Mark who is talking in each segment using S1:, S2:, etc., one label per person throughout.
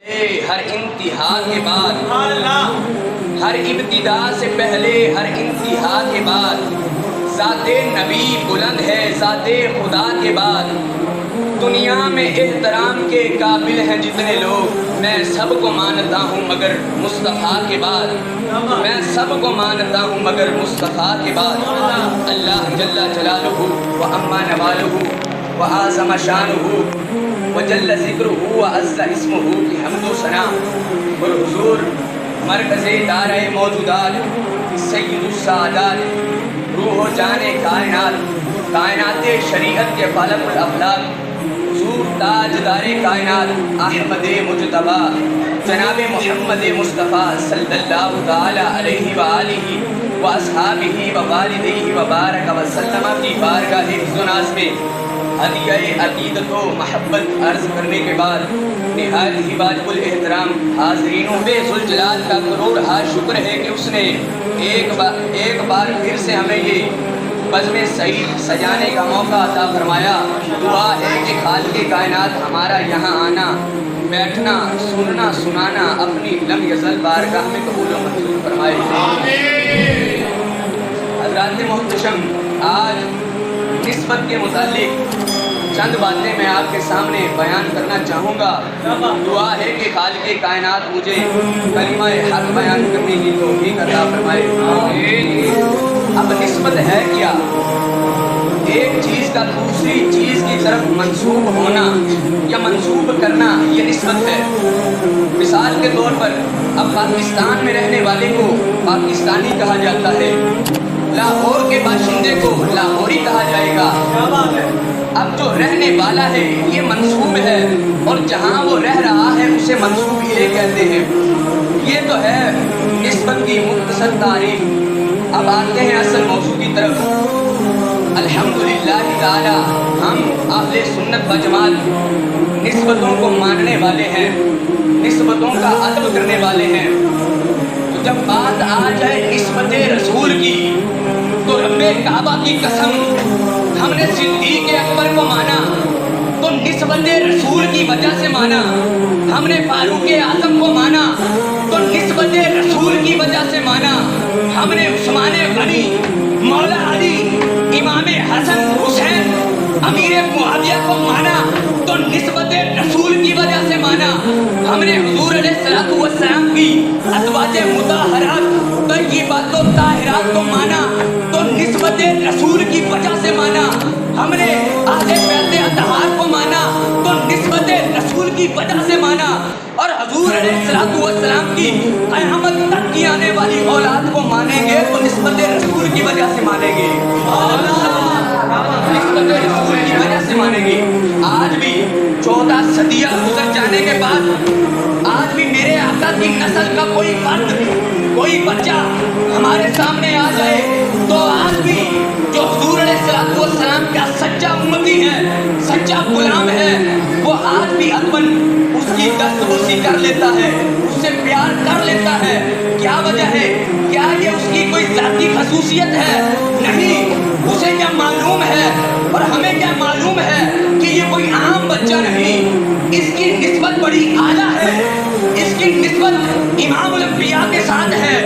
S1: ہر انتہا کے بعد، ہر ابتدا سے پہلے ہر انتہا کے بعد ذات نبی بلند ہے، ذات خدا کے بعد دنیا میں احترام کے قابل ہیں جتنے لوگ، میں سب کو مانتا ہوں مگر مصطفیٰ کے بعد، میں سب کو مانتا ہوں مگر مصطفیٰ کے بعد اللہ جل جلالہ و عما نوالہ و اعظم شانہ وجل ذکرہ وعز اسمہ کی حمد و ثنا اور حضور مرکز دارِ موجودات سید السعادات روح و جان کائنات، کائنات شریعت کے فالق الافلاق، حضور تاجدار کائنات احمد مجتبی جناب محمد مصطفیٰ صلی اللہ تعالی علیہ وآلہ واصحابہ ووالدیہ وبارک وسلم کی بارگاہ عز و ناز میں ہدیہ عقیدت و محبت عرض کرنے کے بعد نہایت ہی واجب الاحترام حاضرینوں بے ذوالجلال کا کروڑ ہا شکر ہے کہ اس نے ایک بار پھر سے ہمیں یہ بزم سعید سجانے کا موقع عطا فرمایا۔ دعا ہے کہ خالق کائنات ہمارا یہاں آنا، بیٹھنا، سننا، سنانا اپنی لم یزل بارگاہ میں قبول و منظور فرمائے۔ حضرات محتشم، آج نسبت کے متعلق چند باتیں میں آپ کے سامنے بیان کرنا چاہوں گا۔ دعا ہے کہ خالق کائنات مجھے کلمہ حق بیان کرنے کی توفیق عطا فرمائے۔ اب نسبت ہے کیا؟ ایک چیز کا دوسری چیز کی طرف منسوب ہونا یا منسوب کرنا، یہ نسبت ہے۔ مثال کے طور پر اب پاکستان میں رہنے والے کو پاکستانی کہا جاتا ہے، لاہور کے باشندے کو لاہوری کہا جائے گا۔ اب جو رہنے والا ہے یہ منسوب ہے، اور جہاں وہ رہ رہا ہے اسے منسوب الیہ کہتے ہیں۔ یہ تو ہے نسبت کی مختصر تعریف۔ اب آتے ہیں اصل موضوع کی طرف۔ الحمدللہ تعالی ہم اہل سنت و جماعت نسبتوں کو ماننے والے ہیں، نسبتوں کا ادب کرنے والے ہیں۔ تو جب بات آ جائے نسبت رسول کی تو رب کعبہ کی قسم ہم نے صدیق اکبر کو مانا تو نسبت رسول کی وجہ سے مانا، ہم نے فاروق اعظم کو مانا تو نسبت رسول کی وجہ سے مانا، ہم نے عثمان غنی، مولا علی، امام حسن حسین، امیر معاویہ کو مانا تو نسبت رسول کی وجہ سے مانا، ہم نے حضور علیہ الصلوۃ والسلام کی ازواج مطہرات طیبات و طاہرات کو مانا تو نسبت رسول کی وجہ سے مانا، ہم نے اہل بیت اطہار کو مانا تو نسبت رسول کی وجہ سے مانا، اور حضور علیہ الصلوۃ والسلام کی قیامت تک کی آنے والی اولاد کو مانیں گے تو نسبت رسول کی وجہ سے مانیں گے، نسبت رسول کی وجہ سے مانیں گے۔ آج بھی 14 صدیاں گزر جانے کے بعد آج بھی میرے آقا کی نسل کا کوئی فرد، کوئی بچہ ہمارے سامنے آ جائے تو آج بھی جو حضور علیہ الصلوۃ والسلام کا سچا امتی ہے، سچا غلام ہے، وہ آج بھی ادباً اس کی دستبوسی کر لیتا ہے، اس سے پیار کر لیتا ہے۔ کیا وجہ ہے؟ کیا یہ اس کی کوئی ذاتی خصوصیت ہے؟ نہیں، اسے کیا معلوم ہے اور ہمیں کیا معلوم ہے کہ یہ کوئی عام بچہ نہیں، اس کی نسبت بڑی اعلیٰ ہے، اس کی نسبت امام الانبیاء کے ساتھ ہے،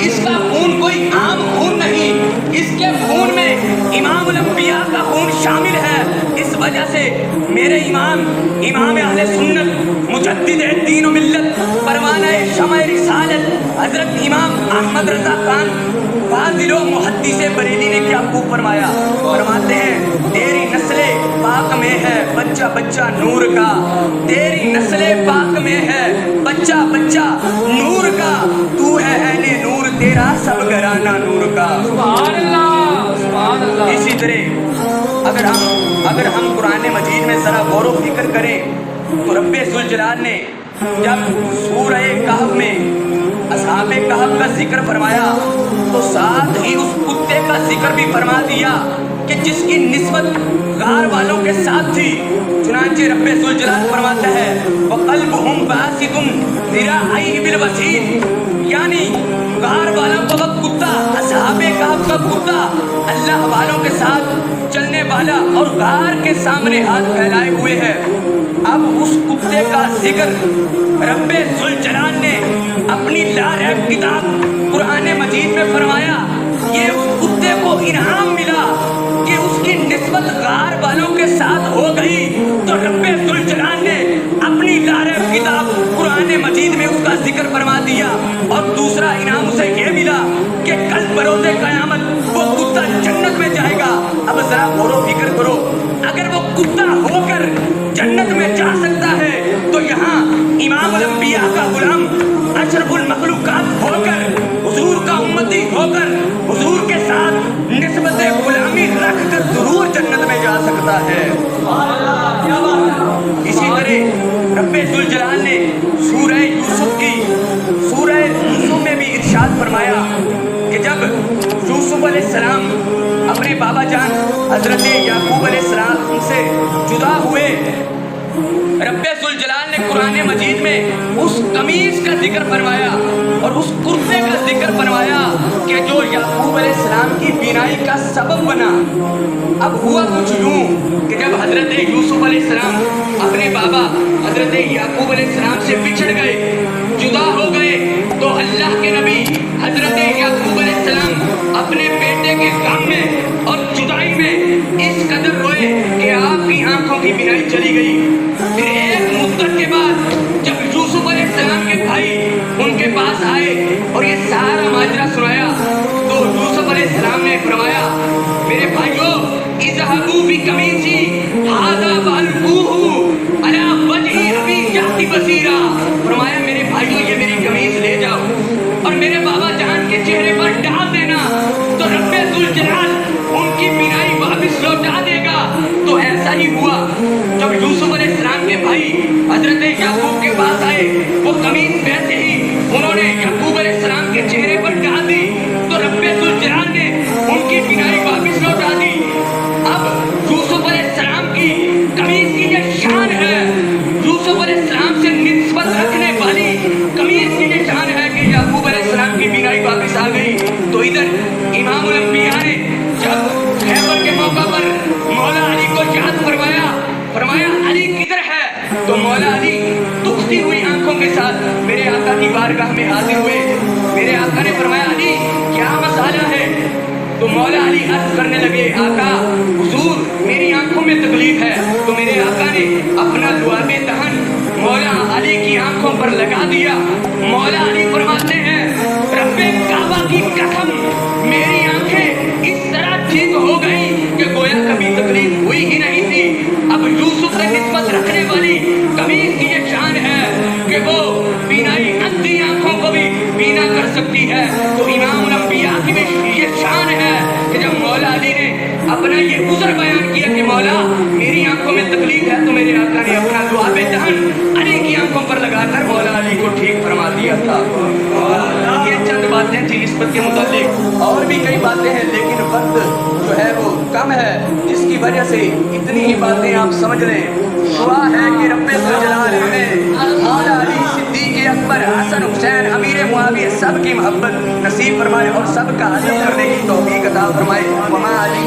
S1: اس کا خون کوئی عام خون نہیں، اس کے خون میں امام الانبیاء کا خون شامل ہے۔ اس وجہ سے میرے امام اہل سنت مجدد دین و ملت پروانہ شمع رسالت حضرت امام احمد رضا خان فاضل و محدث بریلی نے کیا خوب فرمایا، فرماتے ہیں تیری نسل پاک میں ہے بچہ بچہ نور کا، تیری نسل پاک میں ہے بچہ بچہ نور کا، تو ہے اہل نور تیرا سب گھرانہ نور کا۔ سبحان اللہ، سبحان اللہ۔ اسی طرح اگر ہم قرآن مجید میں ذرا غور و فکر کریں تو رب ذوالجلال نے جب سورہ کہف میں اصحاب کہف کا ذکر فرمایا تو ساتھ ہی اس کتے کا ذکر بھی فرما دیا کہ جس کی نسبت غار والوں کے ساتھ تھی۔ چنانچہ رب ذوالجلال فرماتا ہے وَقَلْبُهُمْ بَاسِطٌ ذِرَاعَيْهِ بِالْوَسِيدِ، یعنی غار والوں کا وہ کتا، اصحاب کہف کا کتا اللہ والوں کے ساتھ چلنے والا اور غار کے سامنے ہاتھ پھیلائے ہوئے ہے۔ اب اس کتے کا ذکر رب ذوالجلال نے اپنی لاریب کتاب قرآن مجید میں فرمایا. یہ اس کتے کو انعام ملا کہ اس کی نسبت غار والوں کے ساتھ ہو گئی تو رب ذوالجلال نے اپنی لاریب کتاب قرآن مجید میں اس کا ذکر فرما دیا. اور دوسرا انعام اسے یہ ملا کہ کل بروز قیامت وہ کتا جنت میں جائے گا. اب ذرا غور و فکر کرو, اگر وہ کتا ہو کر جنت میں جا سکتا ہے تو یہاں امام الانبیاء کا غلام اشرف المخلوقات ہو کر, حضور کا امتی ہو کر, حضور کے ساتھ نسبت غلامی رکھ کر ضرور جنت میں جا سکتا ہے. اسی طرح رب ذوالجلال نے سورہ یوسف میں بھی ارشاد فرمایا کہ جب یوسف علیہ السلام اپنے بابا جان حضرت یعقوب علیہ السلام سے جدا ہوئے, رب ذوالجلال نے قرآن مجید میں اس قمیص کا ذکر فرمایا اور اس کرتے کا ذکر فرمایا کہ جو یعقوب علیہ السلام کی بینائی کا سبب بنا. اب ہوا کچھ یوں کہ جب حضرت یوسف علیہ السلام اپنے بابا حضرت یعقوب علیہ السلام سے بچھڑ گئے, جدا ہو گئے, تو اللہ کے نبی حضرت یعقوب علیہ السلام اپنے بیٹے کے غم میں اور جدائی میں اس قدر روئے کہ آپ کی آنکھوں کی بینائی چلی گئی. پھر ایک مدت کے بعد جب یوسف علیہ السلام کے بھائی ان کے پاس آئے اور یہ سارا ماجرا سنایا تو یوسف علیہ السلام نے فرمایا, میرے بھائیو اذهبوا بقمیصی ھذا فالقوہ علی وجہ ابی یأتی بصیرا. فرمایا میرے بھائیو یہ میری قمیص لے جاؤ اور میرے بابا جان کے چہرے پر ڈال دینا تو رب ذوالجلال ان کی بینائی واپس لوٹا دے گا. تو ایسا ہی ہوا. جب یوسف علیہ السلام کے بھائی حضرت یعقوب کے پاس آئے, وہ قمیص ویسے ہی انہوں نے یعقوب علیہ السلام کے چہرے پر ڈال دی تو رب ذوالجلال نے ان کی بینائی واپس لوٹا دی. اب یوسف علیہ السلام کی قمیص کی یہ شان ہے, یوسف علیہ السلام سے نسبت رکھنے والی قمیص کی یہ شان ہے کہ یعقوب علیہ السلام کی بینائی واپس آ گئی. تو ادھر امام الانبیاء نے جب خیبر کے موقع پر مولا علی کو یاد فرمایا علی کدھر ہے, تو مولا علی دکھتی ہوئی آنکھوں کے ساتھ میرے آقا کی بارگاہ میں حاضر ہوئے. میرے آقا نے فرمایا علی کیا مسئلہ ہے؟ تو مولا علی عرض کرنے لگے, آقا حضور میری آنکھوں میں تکلیف ہے. تو میرے آقا نے اپنا لعاب دہن مولا علی کی آنکھوں پر لگا دیا. مولا علی فرماتے ہیں رب کعبہ کی قسم میری آنکھیں اس طرح ٹھیک ہو گئی کہ گویا کبھی تکلیف ہوئی ہی نہیں تھی. اب یوسف سے نسبت رکھنے والی قمیص کی یہ شان ہے کہ وہ بینائی اندھی آنکھوں کو بھی بینا کر سکتی ہے. تو امام الانبیاء کی بھی یہ شان ہے کہ جب مولا علی نے اپنا یہ عذر بیان کیا کہ مولا میری آنکھوں میں تکلیف ہے, تو میرے آقا نے اپنا لعاب دہن علی کی آنکھوں پر لگا کر مولا علی کو ٹھیک فرما دیا تھا. یہ چند باتیں تھیں نسبت کے متعلق, اور بھی کئی باتیں ہیں لیکن وقت جو ہے وہ کم ہے, جس کی وجہ سے اتنی ہی باتیں آپ سمجھ لیں. دعا ہے کہ رب ذوالجلال ہمیں مولا علی, صدیق اکبر, حسن, حسین, امیر معاویہ سب کی محبت نصیب فرمائے اور سب کا عزم کرنے کی توفیق عطا فرمائے. وما علی